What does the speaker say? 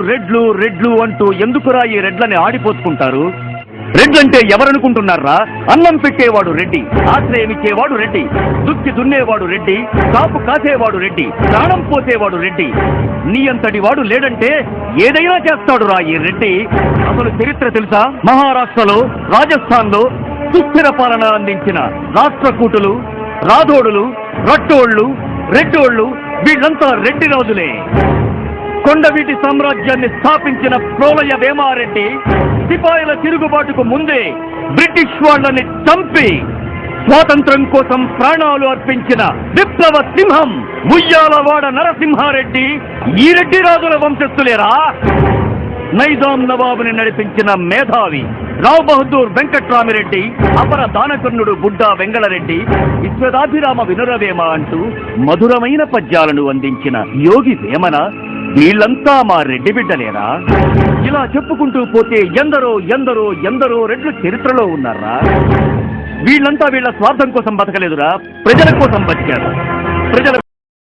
రెడ్లు రెడ్లు అంటూ ఎందుకురా ఈ రెడ్లని ఆడిపోసుకుంటారు? రెడ్లంటే ఎవరనుకుంటున్నారా? అన్నం పెట్టేవాడు రెడ్డి, ఆశ్రయమిచ్చేవాడు రెడ్డి, దుక్కి దున్నేవాడు రెడ్డి, కాపు కాసేవాడు రెడ్డి, ప్రాణం పోసేవాడు రెడ్డి. నీ అంతటి వాడు లేడంటే ఏదైనా చేస్తాడురా ఈ రెడ్డి. అసలు చరిత్ర తెలుసా? మహారాష్ట్రలో, రాజస్థాన్లో సుస్థిర పాలన అందించిన రాష్ట్రకూటులు, రాథోడులు, రట్టోళ్లు, రెడ్డోళ్లు వీళ్ళంతా రెడ్డి రాజులే. కొండవీటి సామ్రాజ్యాన్ని స్థాపించిన ప్రోలయ వేమారెడ్డి సిపాయిల తిరుగుబాటుకు ముందే బ్రిటిష్ వాళ్ళని చంపి స్వాతంత్రం కోసం ప్రాణాలు అర్పించిన విప్లవ సింహం ముయ్యాలవాడ నరసింహారెడ్డి ఈ రెడ్డి రాజుల వంశస్థులేరా? నైజాం నవాబుని నడిపించిన మేధావి రావ్ బహదూర్ వెంకట్రామిరెడ్డి, అపర దానకర్ణుడు బుడ్డా వెంగళరెడ్డి, విశ్వదాభిరామ వినురవేమ అంటూ మధురమైన పద్యాలను అందించిన యోగి వేమన వీళ్ళంతా మా రెడ్డి బిడ్డలేరా? ఇలా చెప్పుకుంటూ పోతే ఎందరో ఎందరో ఎందరో రెడ్లు చరిత్రలో ఉన్నారా? వీళ్ళంతా వీళ్ళ స్వార్థం కోసం బతకలేదురా, ప్రజల కోసం బతికారు. ప్రజల